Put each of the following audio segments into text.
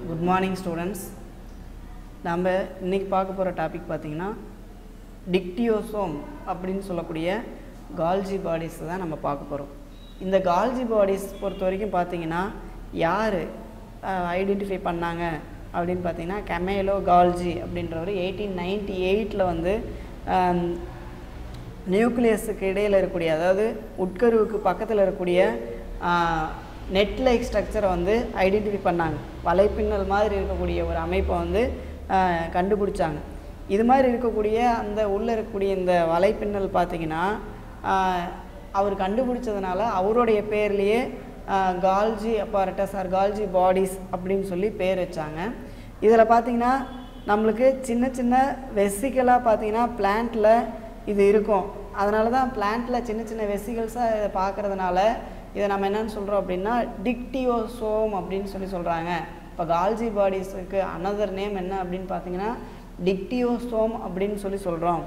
Good morning students. நம்ம இன்னைக்கு பார்க்க போற டாபிக் பாத்தீங்கன்னா டிக்டியோசோம் அப்படினு சொல்லக்கூடிய கால்ஜி பாடிஸ் தான் நம்ம பார்க்க போறோம். இந்த கால்ஜி பாடிஸ் பொறுத்தவரைக்கும் பாத்தீங்கன்னா யார் ஐடென்டிஃபை பண்ணாங்க அப்படினு பாத்தீங்கன்னா கமேலோ கால்ஜி அப்படின்றவர் 1898ல வந்து நியூக்ளியஸுக்கு இடையில இருக்கக்கூடிய அதாவது உட்கருவுக்கு பக்கத்துல இருக்கக்கூடிய நெட் லைக் ஸ்ட்ரக்சரை வந்து ஐடென்டிஃபை பண்ணாங்க. வலைப்பின்னல் மாதிரி இருக்கக்கூடிய ஒரு அமைப்பை வந்து கண்டுபிடிச்சாங்க. இது மாதிரி இருக்கக்கூடிய அந்த உள்ளே இருக்கக்கூடிய இந்த வலைப்பின்னல் பார்த்திங்கன்னா அவர் கண்டுபிடிச்சதுனால அவருடைய பேர்லேயே Golgi apparatus R Golgi bodies அப்படின்னு சொல்லி பேர் வச்சாங்க. இதில் பார்த்திங்கன்னா நம்மளுக்கு சின்ன சின்ன வெசிக்கலாக பார்த்திங்கன்னா பிளான்ட்டில் இது இருக்கும். அதனால தான் பிளான்ட்டில் சின்ன சின்ன வெசிகல்ஸாக இதை பார்க்குறதுனால இதை நம்ம என்னென்னு சொல்கிறோம் அப்படின்னா டிக்டியோசோம் அப்படின்னு சொல்லி சொல்கிறாங்க. இப்போ கால்ஜி பாடிஸுக்கு அனதர் நேம் என்ன அப்படின்னு பார்த்தீங்கன்னா டிக்டியோசோம் அப்படின்னு சொல்லி சொல்கிறோம்.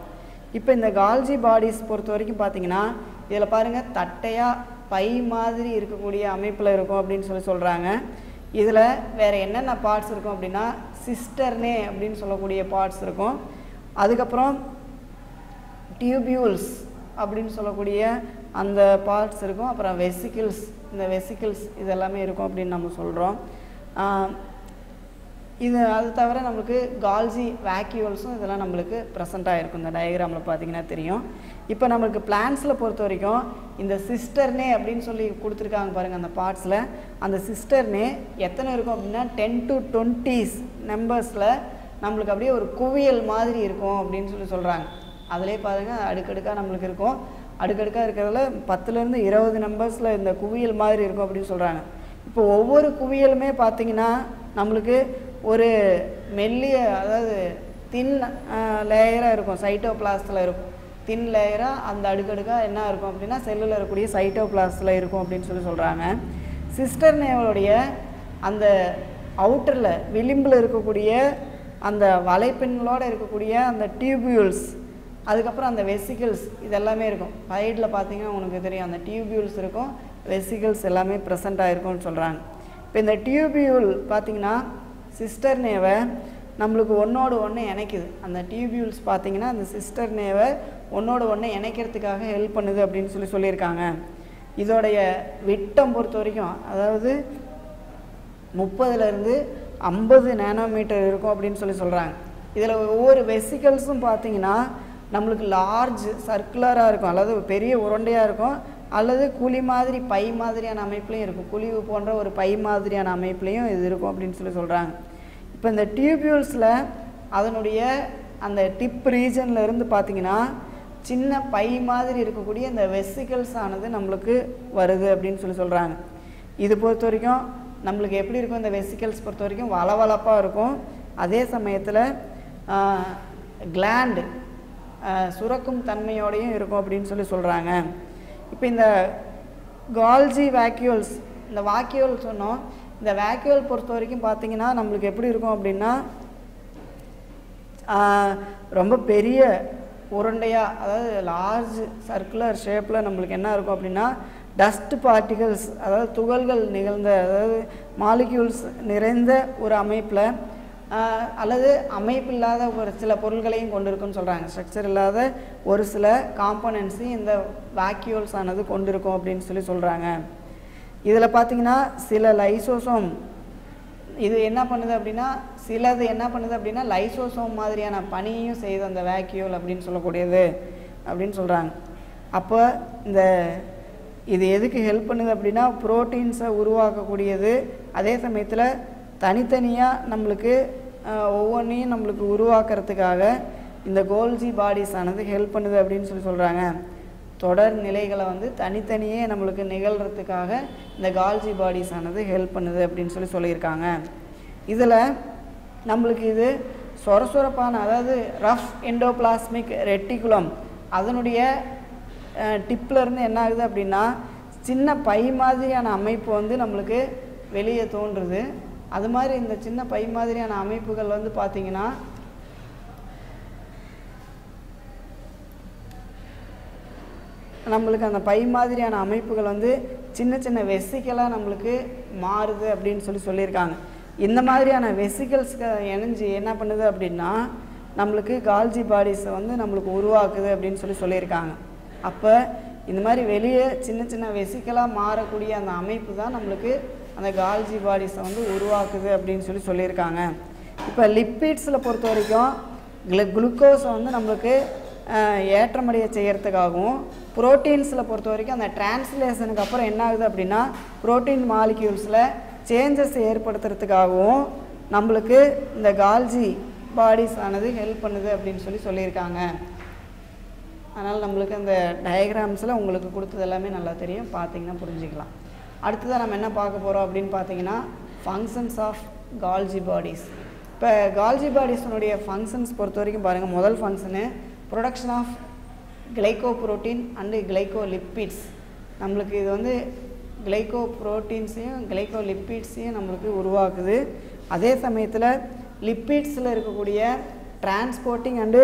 இப்போ இந்த கால்ஜி பாடிஸ் பொறுத்த வரைக்கும் பார்த்தீங்கன்னா இதில் பாருங்கள் தட்டையாக பை மாதிரி இருக்கக்கூடிய அமைப்பில் இருக்கும் அப்படின்னு சொல்லி சொல்கிறாங்க. இதில் வேறு என்னென்ன பார்ட்ஸ் இருக்கும் அப்படின்னா சிஸ்டர்னே அப்படின்னு சொல்லக்கூடிய பார்ட்ஸ் இருக்கும். அதுக்கப்புறம் டியூபியூல்ஸ் அப்படின்னு சொல்லக்கூடிய அந்த பார்ட்ஸ் இருக்கும். அப்புறம் வெசிக்கிள்ஸ், இந்த வெசிக்கிள்ஸ் இதெல்லாமே இருக்கும் அப்படின்னு நம்ம சொல்கிறோம். இது அது தவிர நம்மளுக்கு கால்ஜி வேக்யூல்ஸும் இதெல்லாம் நம்மளுக்கு ப்ரெசண்ட்டாக இருக்கும். இந்த டயக்ராமில் பார்த்தீங்கன்னா தெரியும். இப்போ நம்மளுக்கு பிளான்ஸில் பொறுத்த வரைக்கும் இந்த சிஸ்டர்னே அப்படின்னு சொல்லி கொடுத்துருக்காங்க பாருங்கள். அந்த பார்ட்ஸில் அந்த சிஸ்டர்னே எத்தனை இருக்கும் அப்படின்னா 10 to 20 நம்பர்ஸில் நம்மளுக்கு அப்படியே ஒரு குவியல் மாதிரி இருக்கும் அப்படின்னு சொல்லி சொல்கிறாங்க. அதிலே பாருங்கள் அடுக்கடுக்காக நம்மளுக்கு இருக்கும். அடுக்கடுக்காக இருக்கிறதுல 10லேருந்து 20 நம்பர்ஸில் இந்த குவியல் மாதிரி இருக்கும் அப்படின்னு சொல்கிறாங்க. இப்போ ஒவ்வொரு குவியலுமே பார்த்திங்கன்னா நம்மளுக்கு ஒரு மெல்லிய அதாவது தின் லேயராக இருக்கும். சைட்டோபிளாஸ்டில் இருக்கும். தின் லேயராக அந்த அடுக்கடுக்காக என்ன இருக்கும் அப்படின்னா செல்லில் இருக்கக்கூடிய சைட்டோபிளாஸ்டில் இருக்கும் அப்படின்னு சொல்லி சொல்கிறாங்க. சிஸ்டர்னேவோடைய அந்த அவுட்டரில் விளிம்பில் இருக்கக்கூடிய அந்த வலைப்பின்னலோடு இருக்கக்கூடிய அந்த டியூபியூல்ஸ், அதுக்கப்புறம் அந்த வெசிக்கிள்ஸ் இதெல்லாமே இருக்கும். சைடில் பார்த்தீங்கன்னா உங்களுக்கு தெரியும் அந்த டியூபியூல்ஸ் இருக்கும், வெசிக்கிள்ஸ் எல்லாமே ப்ரெசண்ட்டாக இருக்கும்னு சொல்கிறாங்க. இப்போ இந்த டியூபியூல் பார்த்திங்கன்னா சிஸ்டர்னேவை நம்மளுக்கு ஒன்றோடு ஒன்று இணைக்குது. அந்த டியூபியூல்ஸ் பார்த்திங்கன்னா அந்த சிஸ்டர்னேவை ஒன்றோடு ஒன்று இணைக்கிறதுக்காக ஹெல்ப் பண்ணுது அப்படின்னு சொல்லி சொல்லியிருக்காங்க. இதோடைய விட்டம் பொறுத்த வரைக்கும் அதாவது 30லேருந்து 50 நேனோமீட்டர் இருக்கும் அப்படின்னு சொல்லி சொல்கிறாங்க. இதில் ஒவ்வொரு வெசிக்கல்ஸும் பார்த்திங்கன்னா நம்மளுக்கு லார்ஜ் சர்க்குலராக இருக்கும், அல்லது பெரிய உருண்டையாக இருக்கும், அல்லது குழி மாதிரி பை மாதிரியான அமைப்புலையும் இருக்கும். குழிவு போன்ற ஒரு பை மாதிரியான அமைப்புலையும் இது இருக்கும் அப்படின்னு சொல்லி சொல்கிறாங்க. இப்போ இந்த டியூபியூல்ஸில் அதனுடைய அந்த டிப் ரீஜனில் இருந்து பார்த்திங்கன்னா சின்ன பை மாதிரி இருக்கக்கூடிய இந்த வெசிக்கல்ஸ் ஆனது நம்மளுக்கு வருது அப்படின்னு சொல்லி சொல்கிறாங்க. இது பொறுத்த வரைக்கும் நம்மளுக்கு எப்படி இருக்கும், இந்த வெசிக்கல்ஸ் பொறுத்த வரைக்கும் வளவளப்பாக இருக்கும். அதே சமயத்தில் கிளாண்டு சுரக்கும் தன்மையோடையும் இருக்கும் அப்படின்னு சொல்லி சொல்கிறாங்க. இப்போ இந்த கால்ஜி வேக்யூல்ஸ், இந்த வாக்யூல் சொன்னோம். இந்த வேக்யூல் பொறுத்த வரைக்கும் பார்த்திங்கன்னா நம்மளுக்கு எப்படி இருக்கும் அப்படின்னா ரொம்ப பெரிய உருண்டையாக அதாவது லார்ஜ் சர்க்குலர் ஷேப்பில் நம்மளுக்கு என்ன இருக்கும் அப்படின்னா டஸ்ட் பார்ட்டிகல்ஸ் அதாவது துகள்கள் நிகழ்ந்த அதாவது மாலிக்யூல்ஸ் நிறைந்த ஒரு அமைப்பில் அல்லது அமைப்பு இல்லாத ஒரு சில பொருள்களையும் கொண்டு இருக்குன்னு சொல்கிறாங்க. ஸ்ட்ரக்சர் இல்லாத ஒரு சில காம்போனன்ட்ஸையும் இந்த வேக்யூல்ஸ் ஆனது கொண்டு இருக்கும் அப்படின்னு சொல்லி சொல்கிறாங்க. இதில் பார்த்திங்கன்னா சில லைசோசோம் இது என்ன பண்ணுது அப்படின்னா சிலது என்ன பண்ணுது அப்படின்னா லைசோசோம் மாதிரியான பணியையும் செய்யுது அந்த வேக்யூல் அப்படின்னு சொல்லக்கூடியது அப்படின்னு சொல்கிறாங்க. அப்போ இந்த இது எதுக்கு ஹெல்ப் பண்ணுது அப்படின்னா புரோட்டீன்ஸை உருவாக்கக்கூடியது. அதே சமயத்தில் தனித்தனியாக நம்மளுக்கு ஒவ்வொன்றையும் நம்மளுக்கு உருவாக்குறதுக்காக இந்த கோல்ஜி பாடிஸ் ஆனது ஹெல்ப் பண்ணுது அப்படின்னு சொல்லி சொல்கிறாங்க. தொடர் நிலைகளை வந்து தனித்தனியே நம்மளுக்கு நிகழ்கிறதுக்காக இந்த கால்ஜி பாடிஸ் ஆனது ஹெல்ப் பண்ணுது அப்படின்னு சொல்லி சொல்லியிருக்காங்க. இதில் நம்மளுக்கு இது சொரசொரப்பான அதாவது ரஃப் எண்டோபிளாஸ்மிக் ரெட்டிகுலம் அதனுடைய டிப்லேருந்து என்ன ஆகுது அப்படின்னா சின்ன பை மாதிரியான அமைப்பு வந்து நம்மளுக்கு வெளியே தோன்றுது. அது மாதிரி இந்த சின்ன பை மாதிரியான அமைப்புகள் வந்து பார்த்திங்கன்னா நம்மளுக்கு அந்த பை மாதிரியான அமைப்புகள் வந்து சின்ன சின்ன வெசிக்கலாக நம்மளுக்கு மாறுது அப்படின்னு சொல்லியிருக்காங்க. இந்த மாதிரியான வெசிகல்ஸ்க்கு இணைஞ்சு என்ன பண்ணுது அப்படின்னா நம்மளுக்கு கால்ஜி பாடிஸை வந்து நம்மளுக்கு உருவாக்குது அப்படின்னு சொல்லியிருக்காங்க. அப்போ இந்த மாதிரி வெளியே சின்ன சின்ன வெசிக்கலாக மாறக்கூடிய அந்த அமைப்பு தான் நம்மளுக்கு அந்த கால்ஜி பாடிஸை வந்து உருவாக்குது அப்படின்னு சொல்லியிருக்காங்க. இப்போ லிப்பிட்ஸில் பொறுத்த வரைக்கும் குளுக்கோஸை வந்து நம்மளுக்கு ஏற்றமடைய செய்கிறதுக்காகவும், புரோட்டீன்ஸில் பொறுத்த வரைக்கும் அந்த டிரான்ஸ்லேஷனுக்கு அப்புறம் என்ன ஆகுது அப்படின்னா புரோட்டீன் மாலிக்யூல்ஸில் சேஞ்சஸ் ஏற்படுத்துறதுக்காகவும் நம்மளுக்கு இந்த கால்ஜி பாடிஸ் ஆனது ஹெல்ப் பண்ணுது அப்படின்னு சொல்லியிருக்காங்க. அதனால் நம்மளுக்கு அந்த டயக்ராம்ஸில் உங்களுக்கு கொடுத்தது எல்லாமே நல்லா தெரியும், பார்த்தீங்கன்னா புரிஞ்சுக்கலாம். அடுத்ததாக நம்ம என்ன பார்க்க போகிறோம் அப்படின்னு பார்த்தீங்கன்னா ஃபங்க்ஷன்ஸ் ஆஃப் கால்ஜி பாடிஸ். இப்போ கால்ஜி பாடிஸினுடைய ஃபங்க்ஷன்ஸ் பொறுத்த வரைக்கும் பாருங்கள், முதல் function production of glycoprotein and glycolipids. நம்மளுக்கு இது வந்து கிளைகோப்ரோட்டீன்ஸையும் கிளைகோலிப்பிட்ஸையும் நம்மளுக்கு உருவாக்குது. அதே சமயத்தில் லிப்பிட்ஸில் இருக்கக்கூடிய டிரான்ஸ்போர்ட்டிங் அண்டு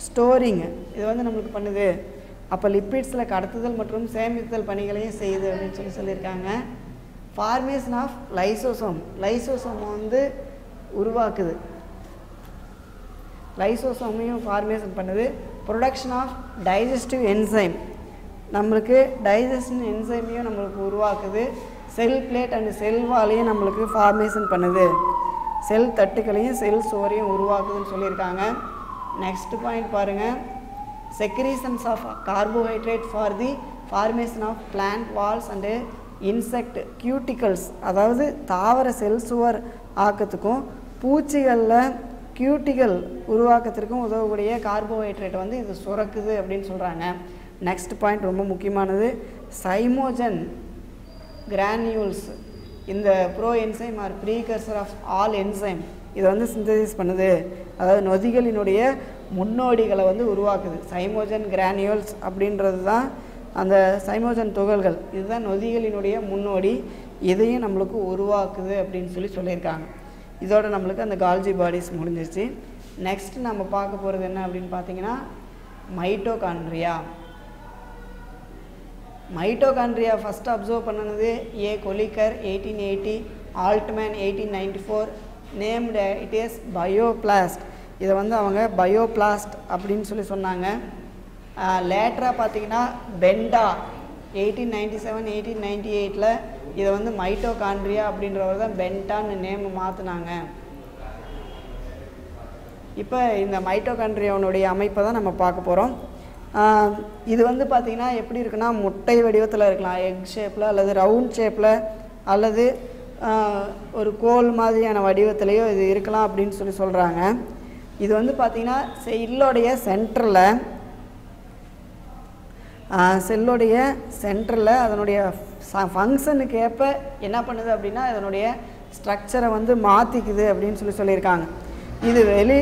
ஸ்டோரிங் இது வந்து நம்மளுக்கு பண்ணுது. அப்போ லிப்பிட்ஸில் கடத்துதல் மற்றும் சேமித்தல் பணிகளையும் செய்யுது அப்படின்னு சொல்லியிருக்காங்க. ஃபார்மேஷன் ஆஃப் லைசோசோம் வந்து உருவாக்குது, லைசோசோமையும் ஃபார்மேஷன் பண்ணுது. ப்ரொடக்ஷன் ஆஃப் டைஜஸ்டிவ் என்சைம், நம்மளுக்கு டைஜஷன் என்சைமையும் நம்மளுக்கு உருவாக்குது. செல் பிளேட் அண்ட் செல் வாலையும் நம்மளுக்கு ஃபார்மேஷன் பண்ணுது, செல் தட்டுக்களையும் செல் சோரையும் உருவாக்குதுன்னு சொல்லியிருக்காங்க. நெக்ஸ்ட் பாயிண்ட் பாருங்கள், secretions of carbohydrate for the formation of plant walls and insect cuticles. அதாவது தாவர செல் சுவர் ஆக்கத்துக்கும் பூச்சிகளில் கியூட்டிகல் உருவாக்கத்திற்கும் உதவக்கூடிய கார்போஹைட்ரேட் வந்து இது சுரக்குது அப்படின்னு சொல்கிறாங்க. நெக்ஸ்ட் பாயிண்ட் ரொம்ப முக்கியமானது, சைமோஜன் கிரானியூல்ஸ் இந்த pro enzyme are precursor of all enzyme இதை வந்து சிந்தசிஸ் பண்ணுது. அதாவது நொதிகளினுடைய முன்னோடிகளை வந்து உருவாக்குது. சைமோஜன் கிரானியூல்ஸ் அப்படின்றது தான் அந்த சைமோஜன் துகள்கள், இதுதான் நொதிகளினுடைய முன்னோடி, இதையும் நம்மளுக்கு உருவாக்குது அப்படின்னு சொல்லியிருக்காங்க. இதோட நம்மளுக்கு அந்த கால்ஜி பாடிஸ் முடிஞ்சிருச்சு. நெக்ஸ்ட் நம்ம பார்க்க போகிறது என்ன அப்படின்னு பார்த்தீங்கன்னா மைட்டோகாண்ட்ரியா. மைட்டோகாண்ட்ரியா ஃபஸ்ட்டு அப்சர்வ் பண்ணினது A Kolliker 1880, Altmann 1894. Named it is bioblast. இதை வந்து அவங்க பயோபிளாஸ்ட் அப்படின்னு சொன்னாங்க. லேட்டராக பார்த்தீங்கன்னா பெண்டா 1897, 1898 இதை வந்து மைட்டோகாண்ட்ரியா அப்படின்றவர் தான் பென்டான்னு நேம் மாற்றினாங்க. இப்போ இந்த மைட்டோகாண்ட்ரியாவுடைய அமைப்பை தான் நம்ம பார்க்க போகிறோம். இது வந்து பார்த்திங்கன்னா எப்படி இருக்குன்னா முட்டை வடிவத்தில் இருக்கலாம், எக் ஷேப்பில் அல்லது ரவுண்ட் ஷேப்பில் அல்லது ஒரு கோல் மாதிரியான வடிவத்திலையோ இது இருக்கலாம் அப்படின்னு சொல்கிறாங்க. இது வந்து பார்த்திங்கன்னா செல்லுடைய சென்டரில் அதனுடைய ஃபங்க்ஷனுக்கு ஏற்ப என்ன பண்ணுது அப்படின்னா இதனுடைய ஸ்ட்ரக்சரை வந்து மாற்றிக்குது அப்படின்னு சொல்லியிருக்காங்க. இது வெளி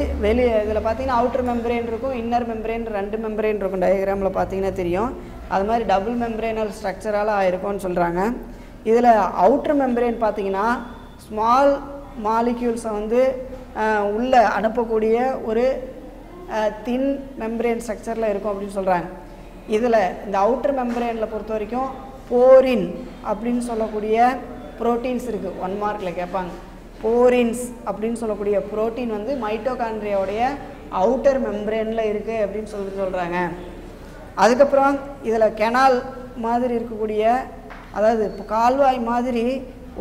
இதில் பார்த்தீங்கன்னா அவுட்டர் மெம்பரேன் இருக்கும், இன்னர் மெம்பரேன், 2 மெம்பரேன் இருக்கும். டயக்ராமில் பார்த்தீங்கன்னா தெரியும். அது மாதிரி டபுள் மெம்பரேனல் ஸ்ட்ரக்சரால் ஆயிருக்கும்னு சொல்கிறாங்க. இதில் அவுட்டர் மெம்பரேன் பார்த்தீங்கன்னா ஸ்மால் மாலிக்யூல்ஸை வந்து உள்ளே அனுப்பக்கூடிய ஒரு தின் மெம்பரேன் ஸ்ட்ரக்சரில் இருக்கும் அப்படின்னு சொல்கிறாங்க. இதில் இந்த அவுட்டர் மெம்பரேனில் பொறுத்த வரைக்கும் போரின் அப்படின்னு சொல்லக்கூடிய ப்ரோட்டீன்ஸ் இருக்குது. 1 மார்க்கில் கேட்பாங்க. போரின்ஸ் அப்படின்னு சொல்லக்கூடிய ப்ரோட்டீன் வந்து மைட்டோகாண்ட்ரியாவுடைய அவுட்டர் மெம்பரேனில் இருக்குது அப்படின்னு சொல்கிறாங்க. அதுக்கப்புறம் இதில் கெனால் மாதிரி இருக்கக்கூடிய, அதாவது கால்வாய் மாதிரி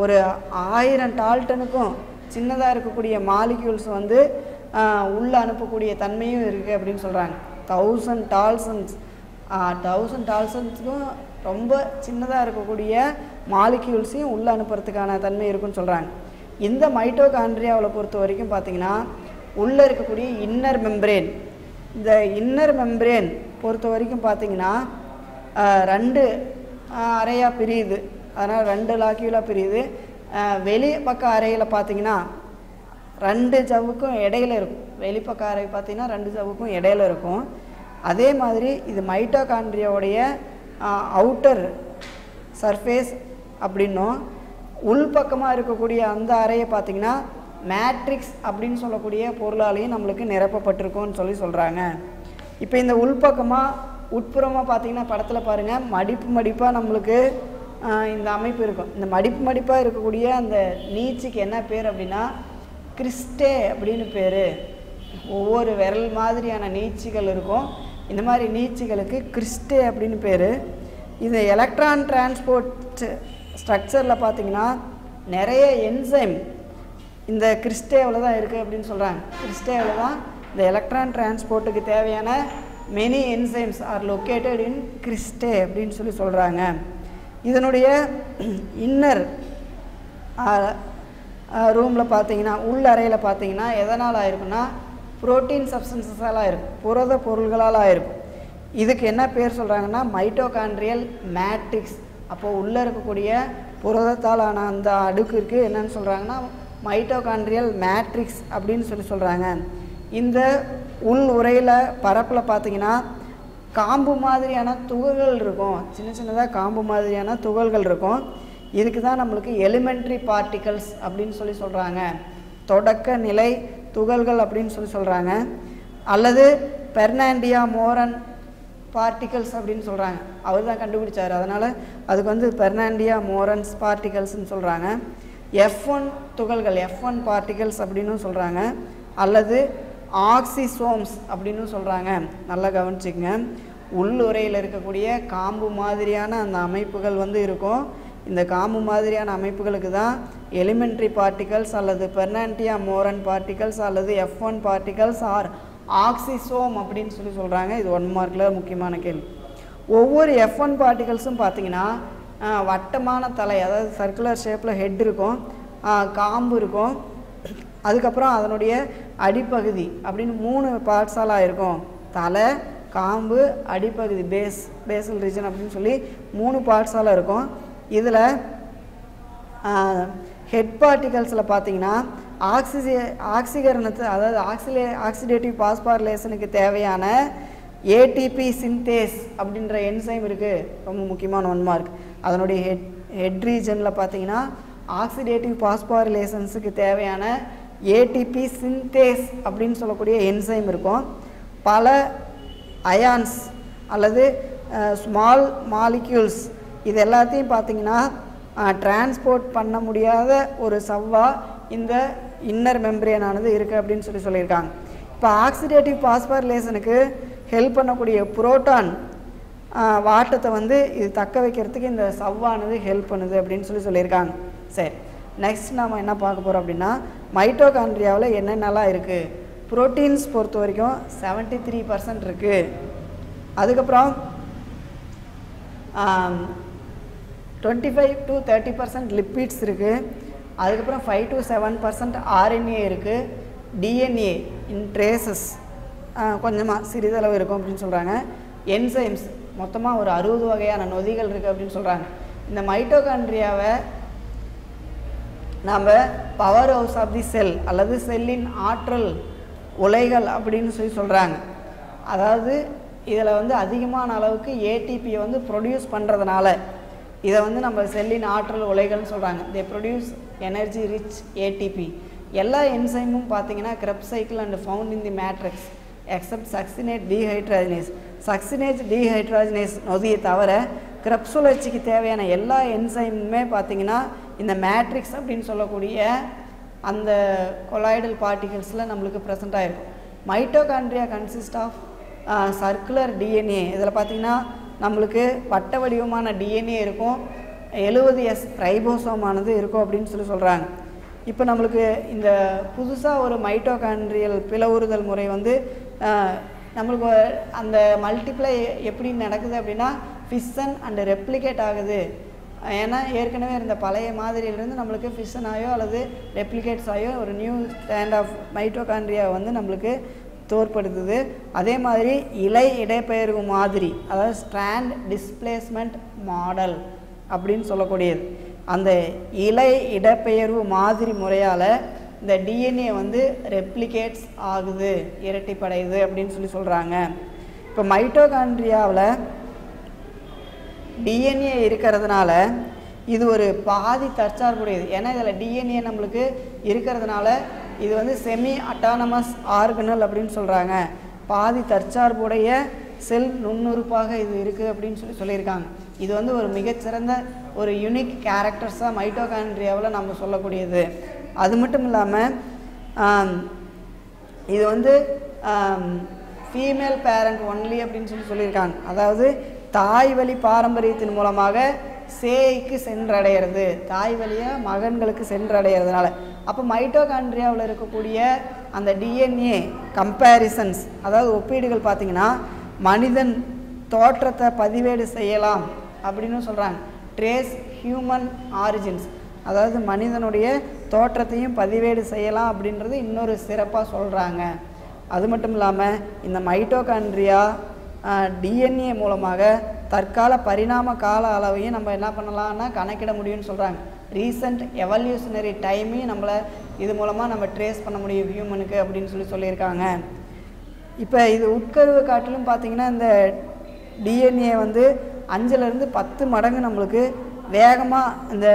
ஒரு 1000 டால்டனுக்கும் சின்னதாக இருக்கக்கூடிய மாலிக்யூல்ஸ் வந்து உள்ளே அனுப்பக்கூடிய தன்மையும் இருக்குது அப்படின்னு சொல்கிறாங்க. 1000 டால்சன்ஸுக்கும் ரொம்ப சின்னதாக இருக்கக்கூடிய மாலிக்யூல்ஸையும் உள்ளே அனுப்புறதுக்கான தன்மை இருக்குன்னு சொல்கிறாங்க. இந்த மைட்டோகாண்ட்ரியாவில் பொறுத்த வரைக்கும் பார்த்திங்கன்னா உள்ளே இருக்கக்கூடிய இன்னர் மெம்பரேன், இந்த இன்னர் மெம்பரேன் பொறுத்த வரைக்கும் பார்த்திங்கன்னா 2 அறையாக பிரியுது. அதனால் 2 லாக்யூலாக பிரியுது. வெளி பக்க அறையில் பார்த்திங்கன்னா 2 ஜவ்வுக்கும் இடையில இருக்கும். வெளிப்பக்க அறை பார்த்திங்கன்னா 2 ஜவ்வுக்கும் இடையில இருக்கும். அதே மாதிரி இது மைட்டோகாண்ட்ரியாவுடைய அவுட்டர் சர்ஃபேஸ் அப்படின்னும், உள்பக்கமாக இருக்கக்கூடிய அந்த அறையை பார்த்திங்கன்னா மேட்ரிக்ஸ் அப்படின்னு சொல்லக்கூடிய பொருளாலையும் நம்மளுக்கு நிரப்பப்பட்டிருக்கும்னு சொல்கிறாங்க. இப்போ இந்த உள்பக்கமாக உட்புறமாக பார்த்திங்கன்னா படத்தில் பாருங்கள் மடிப்பாக நம்மளுக்கு இந்த அமைப்பு இருக்கும். இந்த மடிப்பாக இருக்கக்கூடிய அந்த நீட்சிக்கு என்ன பேர் அப்படின்னா கிறிஸ்டே அப்படின்னு பேர். ஒவ்வொரு விரல் மாதிரியான நீட்சிகள் இருக்கும். இந்த மாதிரி நீட்சிகளுக்கு கிறிஸ்டே அப்படின்னு பேர். இது எலக்ட்ரான் டிரான்ஸ்போர்ட் ஸ்ட்ரக்சரில் பார்த்திங்கன்னா நிறைய என்சைம் இந்த கிறிஸ்டேவில் தான் இருக்குது அப்படின்னு சொல்கிறாங்க. கிறிஸ்டேவில் தான் இந்த எலக்ட்ரான் டிரான்ஸ்போர்ட்டுக்கு தேவையான many enzymes R located in cristae அப்படின்னு சொல்கிறாங்க. இதனுடைய இன்னர் ரூமில் பார்த்தீங்கன்னா உள்ளறையில் பார்த்தீங்கன்னா எதனால் ஆயிருக்குன்னா புரோட்டீன் சப்ஸ்டன்சஸால் ஆயிருக்கும், புரத பொருள்களால் ஆயிருக்கும். இதுக்கு என்ன பேர் சொல்கிறாங்கன்னா மைட்டோகாண்ட்ரியல் மேட்ரிக்ஸ். அப்போது உள்ளே இருக்கக்கூடிய புரதத்தால் ஆன அந்த அடுக்குக்கு என்னன்னு சொல்கிறாங்கன்னா மைட்டோகாண்ட்ரியல் மேட்ரிக்ஸ் அப்படின்னு சொல்கிறாங்க. இந்த உள் உரையில் பரப்பில் பார்த்தீங்கன்னா காம்பு மாதிரியான துகள்கள் இருக்கும், சின்ன சின்னதாக காம்பு மாதிரியான துகள்கள் இருக்கும். இதுக்கு தான் நம்மளுக்கு எலிமெண்ட்ரி பார்ட்டிகல்ஸ் அப்படின்னு சொல்கிறாங்க, தொடக்க நிலை துகள்கள் அப்படின்னு சொல்கிறாங்க. அல்லது பெர்னாண்டியா மோரன் பார்ட்டிகல்ஸ் அப்படின்னு சொல்கிறாங்க. அவர் தான் கண்டுபிடிச்சார், அதனால் அதுக்கு வந்து பெர்னாண்டியா மோரன்ஸ் பார்ட்டிகல்ஸ்ன்னு சொல்கிறாங்க. F1 துகள்கள், F1 பார்ட்டிகல்ஸ் அப்படின்னு சொல்கிறாங்க. அல்லது ஆக்சிசோம்ஸ் அப்படின்னு சொல்கிறாங்க. நல்லா கவனிச்சிக்கங்க. உள்ளுரையில் இருக்கக்கூடிய காம்பு மாதிரியான அந்த அமைப்புகள் வந்து இருக்கும். இந்த காம்பு மாதிரியான அமைப்புகளுக்கு தான் எலிமெண்ட்ரி பார்ட்டிகல்ஸ் அல்லது பெர்னாண்டியா மோரன் பார்ட்டிகல்ஸ் அல்லது F1 பார்ட்டிகல்ஸ் ஆர் ஆக்சிசோம் அப்படின்னு சொல்கிறாங்க. இது 1 மார்க்கில் முக்கியமான கேள்வி. ஒவ்வொரு F1 பார்ட்டிகல்ஸும் பார்த்தீங்கன்னா வட்டமான தலை, அதாவது சர்க்குலர் ஷேப்பில் ஹெட் இருக்கும், காம்பு இருக்கும், அதுக்கப்புறம் அதனுடைய அடிப்பகுதி அப்படின்னு 3 பார்ட்ஸால் இருக்கும். தலை, காம்பு, அடிப்பகுதி பேசல் ரீஜன் அப்படின்னு சொல்லி 3 பார்ட்ஸால் இருக்கும். இதில் ஹெட் பார்ட்டிகல்ஸில் பார்த்தீங்கன்னா ஆக்சிகரணத்து அதாவது ஆக்சிடேட்டிவ் பாஸ்பாரிலேஷனுக்கு தேவையான ஏடிபி சிந்தேஸ் அப்படின்ற என்சைம் இருக்குது, ரொம்ப முக்கியமான 1 மார்க். அதனுடைய ஹெட் ரீஜனில் பார்த்தீங்கன்னா ஆக்சிடேட்டிவ் பாஸ்பாரிலேஷன்ஸுக்கு தேவையான ஏடிபி சிந்தேஸ் அப்படின்னு சொல்லக்கூடிய என்சைம் இருக்கும். பல அயான்ஸ் அல்லது ஸ்மால் மாலிக்யூல்ஸ் இது எல்லாத்தையும் பார்த்தீங்கன்னா டிரான்ஸ்போர்ட் பண்ண முடியாத ஒரு சவ்வா இந்த இன்னர் மெம்பரேனானது இருக்குது அப்படின்னு சொல்லியிருக்காங்க. இப்போ ஆக்சிடேட்டிவ் பாஸ்பாரிலேஷனுக்கு ஹெல்ப் பண்ணக்கூடிய புரோட்டான் வாட்டத்தை வந்து இது தக்க வைக்கிறதுக்கு இந்த சவ்வானது ஹெல்ப் பண்ணுது அப்படின்னு சொல்லியிருக்காங்க. சரி, நெக்ஸ்ட் நாம் என்ன பார்க்க போகிறோம் அப்படின்னா மைட்டோகாண்ட்ரியாவில் என்னென்னலாம் இருக்குது. புரோட்டீன்ஸ் பொறுத்த வரைக்கும் 73% இருக்குது. அதுக்கப்புறம் 25 to 30% லிப்பிட்ஸ் இருக்குது. அதுக்கப்புறம் 5 to 7% RNA இருக்குது. DNA இன் ட்ரேசஸ் கொஞ்சமாக சிறிதளவு இருக்கும் அப்படின்னு சொல்கிறாங்க. என்சைம்ஸ் மொத்தமாக ஒரு 60 வகையான நொதிகள் இருக்குது அப்படின்னு சொல்கிறாங்க. இந்த மைட்டோகாண்ட்ரியாவை நாம் பவர் ஹவுஸ் ஆஃப் தி செல் அல்லது செல்லின் ஆற்றல் உலைகள் அப்படின்னு சொல்கிறாங்க. அதாவது இதில் வந்து அதிகமான அளவுக்கு ஏடிபியை வந்து ப்ரொடியூஸ் பண்ணுறதுனால இதை வந்து நம்ம செல்லின் ஆற்றல் உலைகள்னு சொல்கிறாங்க. They produce energy rich ATP. எல்லா என்சைமும் பார்த்தீங்கன்னா Krebs cycle and found in the matrix except succinate dehydrogenase. Succinate dehydrogenase நொதியை தவிர கிரெப்ஸ் சுழற்சிக்கு தேவையான எல்லா என்சைமுமே பார்த்தீங்கன்னா இந்த மேட்ரிக்ஸ் அப்படின்னு சொல்லக்கூடிய அந்த கொலாய்டல் பார்ட்டிகல்ஸில் நம்மளுக்கு ப்ரெசென்ட் ஆகிருக்கும். Mitochondria consist of circular DNA. இதில் பார்த்திங்கன்னா நம்மளுக்கு வட்ட வடிவமான டிஎன்ஏ இருக்கும், 70S ரைபோசோமானது இருக்கும் அப்படின்னு சொல்கிறாங்க. இப்போ நம்மளுக்கு இந்த புதுசாக ஒரு மைட்டோகாண்ட்ரியல் பிளவுறுதல் முறை வந்து நம்மளுக்கு அந்த மல்டிப்ளை எப்படி நடக்குது அப்படின்னா ஃபிஷன் அண்ட் ரெப்ளிகேட் ஆகுது. ஏன்னா ஏற்கனவே இருந்த பழைய மாதிரியிலேருந்து நம்மளுக்கு ஃபிஷன் ஆயோ அல்லது ரெப்ளிகேட்ஸ் ஆயோ ஒரு நியூ ஸ்டாண்ட் ஆஃப் மைட்டோகாண்ட்ரியா வந்து நம்மளுக்கு தோற்படுத்துது. அதே மாதிரி இலை இடப்பெயர்வு மாதிரி, அதாவது ஸ்ட்ராண்ட் டிஸ்பிளேஸ்மெண்ட் மாடல் அப்படின்னு சொல்லக்கூடியது. அந்த இலை இடப்பெயர்வு மாதிரி முறையால் இந்த டிஎன்ஏ வந்து ரெப்ளிகேட்ஸ் ஆகுது, இரட்டிப்படையுது அப்படின்னு சொல்கிறாங்க. இப்போ மைட்டோகாண்ட்ரியாவில் டிஎன்ஏ இருக்கிறதுனால இது ஒரு பாதி தற்சார்புடையது. ஏன்னா இதில் டிஎன்ஏ நம்மளுக்கு இருக்கிறதுனால இது வந்து செமி அட்டானமஸ் ஆர்கனல் அப்படின்னு சொல்கிறாங்க. பாதி தற்சார்புடைய செல் நுண்ணுறுப்பாக இது இருக்குது அப்படின்னு சொல்லியிருக்காங்க. இது வந்து ஒரு மிகச்சிறந்த ஒரு யூனிக் கேரக்டர்ஸாக மைட்டோகாண்ட்ரியாவில் நம்ம சொல்லக்கூடியது. அது மட்டும் இல்லாமல் இது வந்து ஃபீமேல் பேரண்ட் ஒன்லி அப்படின்னு சொல்லியிருக்காங்க. அதாவது தாய் வழி பாரம்பரியத்தின் மூலமாக சேய்க்கு சென்றடைகிறது, தாய் வழியாக மகன்களுக்கு சென்றடைகிறதுனால. அப்போ மைட்டோகாண்ட்ரியாவில் இருக்கக்கூடிய அந்த டிஎன்ஏ கம்பேரிசன்ஸ், அதாவது ஒப்பீடுகள் பார்த்திங்கன்னா மனிதன் தோற்றத்தை பதிவேடு செய்யலாம் அப்படின்னு சொல்கிறாங்க. ட்ரேஸ் ஹியூமன் ஆரிஜின்ஸ், அதாவது மனிதனுடைய தோற்றத்தையும் பதிவேடு செய்யலாம் அப்படின்றது இன்னொரு சிறப்பாக சொல்கிறாங்க. அது மட்டும் இல்லாமல் இந்த மைட்டோகாண்ட்ரியா டிஎன்ஏ மூலமாக தற்கால பரிணாம கால அளவையும் நம்ம என்ன பண்ணலாம்னா கணக்கிட முடியும்னு சொல்கிறாங்க. ரீசன்ட் எவல்யூஷனரி டைமையும் நம்மளை இது மூலமாக நம்ம ட்ரேஸ் பண்ண முடியும் ஹியூமனுக்கு அப்படின்னு சொல்லியிருக்காங்க. இப்போ இது உட்கருவை காட்டிலும் பார்த்திங்கன்னா இந்த டிஎன்ஏ வந்து 5லேருந்து 10 மடங்கு நம்மளுக்கு வேகமாக இந்த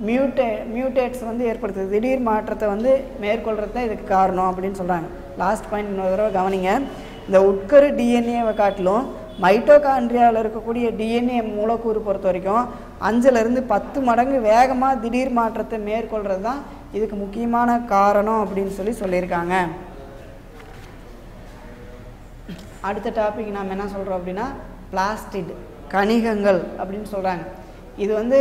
மியூட்டேட்ஸ் வந்து ஏற்படுத்துது, திடீர் மாற்றத்தை வந்து மேற்கொள்கிறது தான் இதுக்கு காரணம் அப்படின்னு சொல்கிறாங்க. லாஸ்ட் பாயிண்ட் இன்னொரு தடவை கவனிங்க. இந்த உட்கரு டிஎன்ஏவை காட்டிலும் மைட்டோகாண்ட்ரியாவில் இருக்கக்கூடிய டிஎன்ஏ மூலக்கூறு பொறுத்த வரைக்கும் 5லேருந்து 10 மடங்கு வேகமாக திடீர் மாற்றத்தை மேற்கொள்கிறது தான் இதுக்கு முக்கியமான காரணம் அப்படின்னு சொல்லியிருக்காங்க. அடுத்த டாபிக் நாம் என்ன சொல்கிறோம் அப்படின்னா பிளாஸ்டிட், கணிகங்கள் அப்படின்னு சொல்கிறாங்க. இது வந்து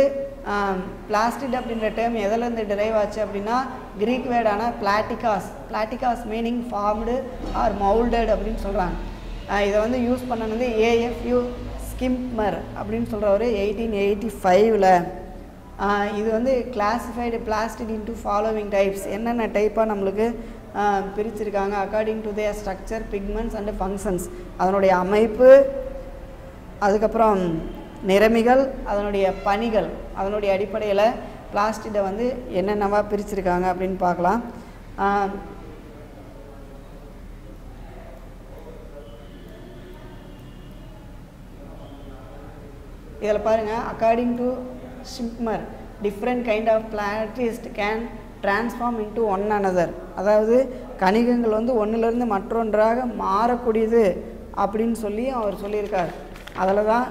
பிளாஸ்டிட் அப்படின்ற டேர்ம் எதிலேருந்து டிரைவ் ஆச்சு அப்படின்னா Greek வேர்டான பிளாட்டிகாஸ் meaning formed R moulded அப்படின்னு சொல்கிறாங்க. இதை வந்து யூஸ் பண்ணது ஏஎஃப்யூ ஸ்கிம்மர் அப்படின்னு சொல்கிறவர் 1885. இது வந்து classified plastid into following types, என்னென்ன டைப்பாக நம்மளுக்கு பிரிச்சிருக்காங்க according to their structure, pigments and functions, அதனுடைய அமைப்பு, அதுக்கப்புறம் நிறமிகள், அதனுடைய பணிகள், அதனுடைய அடிப்படையில் பிளாஸ்டிட்டை வந்து என்னென்னவா பிரிச்சிருக்காங்க அப்படின்னு பார்க்கலாம். இதில் பாருங்கள், according to Schimper different kind of plastid can transform into one another, அதாவது கணிகங்கள் வந்து ஒன்றிலிருந்து மற்றொன்றாக மாறக்கூடியது அப்படின்னு அவர் சொல்லியிருக்கார். அதில் தான்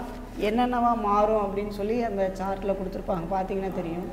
என்னென்னவா மாறும் அப்படின்னு சொல்லி அந்த சார்ட்டில் கொடுத்துருப்பாங்க, பார்த்தீங்கன்னா தெரியும்.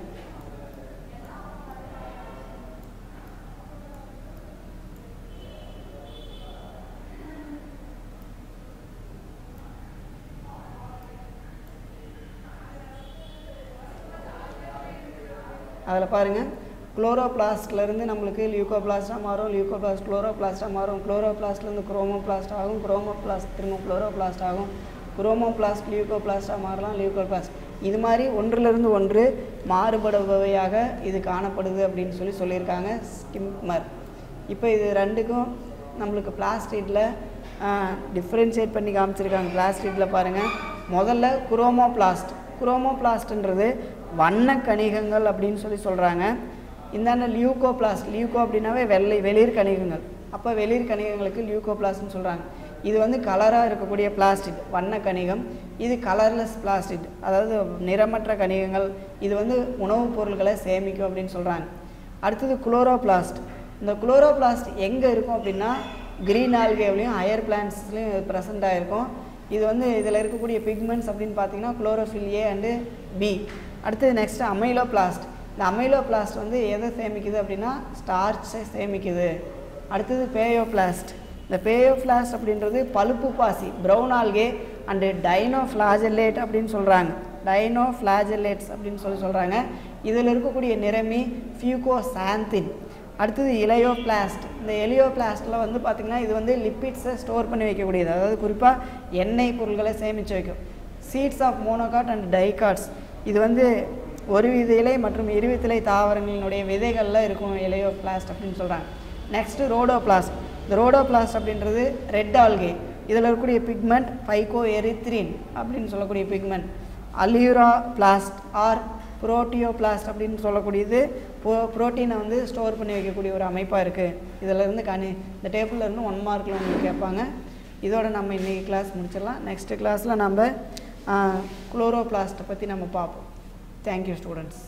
அதில் பாருங்கள், குளோரோபிளாஸ்ட்லேருந்து நம்மளுக்கு லியூகோபிளாஸ்டாக மாறும், லியூகோபிளாஸ்ட் குளோரோபிளாஸ்டாக மாறும், குளோரோபிளாஸ்ட்லேருந்து குரோமோபிளாஸ்ட் ஆகும், குரோமோபிளாஸ்ட் திரும்ப குளோரோபிளாஸ்ட் ஆகும், குரோமோபிளாஸ்ட் லியூகோபிளாஸ்டாக மாறலாம், லியூகோபிளாஸ்ட். இது மாதிரி ஒன்றிலிருந்து ஒன்று மாறுபடுபவையாக இது காணப்படுது அப்படின்னு சொல்லியிருக்காங்க ஸ்கிம்மர். இப்போ இது ரெண்டுக்கும் நம்மளுக்கு பிளாஸ்டிட்டில் டிஃப்ரென்ஷியேட் பண்ணி காமிச்சிருக்காங்க. பிளாஸ்டிட்டில் பாருங்கள், முதல்ல குரோமோபிளாஸ்ட்ன்றது வண்ண கணிகங்கள் அப்படின்னு சொல்கிறாங்க. இந்தாண்ட லியூகோபிளாஸ்ட், லியூகோ அப்படின்னாவே வெளிர் கணிகங்கள், அப்போ வெளிர் கணிகங்களுக்கு லியூகோபிளாஸ்ட்னு சொல்கிறாங்க. இது வந்து கலராக இருக்கக்கூடிய பிளாஸ்டிக் வண்ண கணிகம், இது கலர்லெஸ் பிளாஸ்டிக், அதாவது நிறமற்ற கணிகங்கள், இது வந்து உணவுப் பொருட்களை சேமிக்கும் அப்படின்னு சொல்கிறாங்க. அடுத்தது குளோரோபிளாஸ்ட். இந்த குளோரோபிளாஸ்ட் எங்கே இருக்கும் அப்படின்னா க்ரீன் ஆல்கேவ்லையும் ஹையர் பிளான்ட்ஸ்லையும் ப்ரெசென்ட் ஆகிருக்கும். இது வந்து இதில் இருக்கக்கூடிய பிக்மெண்ட்ஸ் அப்படின்னு பார்த்தீங்கன்னா குளோரோஃபில் ஏ அண்டு பி. அடுத்தது நெக்ஸ்ட்டு அமைலோபிளாஸ்ட். இந்த அமைலோபிளாஸ்ட் வந்து எதை சேமிக்குது அப்படின்னா ஸ்டார்ச்சை சேமிக்குது. அடுத்தது பேயோபிளாஸ்ட். இந்த பேயோபிளாஸ்ட் அப்படின்றது பழுப்பு பாசி, ப்ரௌன் ஆல்கே அண்டு டைனோஃப்ளாஜெல்லேட் அப்படின்னு சொல்கிறாங்க. டைனோஃப்ளாஜெல்லேட்ஸ் அப்படின்னு சொல்கிறாங்க. இதில் இருக்கக்கூடிய நிறமி ஃபியூகோசாந்தின். அடுத்தது எலியோபிளாஸ்ட். இந்த எலியோபிளாஸ்ட்டில் வந்து பார்த்திங்கன்னா இது வந்து லிப்பிட்ஸை ஸ்டோர் பண்ணி வைக்கக்கூடியது, அதாவது குறிப்பாக எண்ணெய் பொருட்களை சேமித்து வைக்கும். Seeds of monocot and dicots, இது வந்து ஒரு வித இலை மற்றும் இருவித்திலை தாவரங்களினுடைய விதைகளில் இருக்கும் எலியோபிளாஸ்ட் அப்படின்னு சொல்கிறாங்க. நெக்ஸ்ட்டு ரோடோபிளாஸ்ட். இந்த ரோடோபிளாஸ்ட் அப்படின்றது ரெட் ஆல்கே, இதில் இருக்கக்கூடிய பிக்மெண்ட் பைகோ எரித்ரின் அப்படின்னு சொல்லக்கூடிய பிக்மெண்ட். அலியூரா பிளாஸ்ட் ஆர் புரோட்டியோபிளாஸ்ட் அப்படின்னு சொல்லக்கூடியது புரோட்டீனை வந்து ஸ்டோர் பண்ணி வைக்கக்கூடிய ஒரு அமைப்பாக இருக்குது. இதிலேருந்து இந்த டேபிளில் இருந்து 1 மார்க்கில் உங்களுக்கு கேட்பாங்க. இதோட நம்ம இன்றைக்கி கிளாஸ் முடிச்சிடலாம். நெக்ஸ்ட்டு கிளாஸில் நம்ம குளோரோபிளாஸ்ட்டை பற்றி நம்ம பார்ப்போம். Thank you students.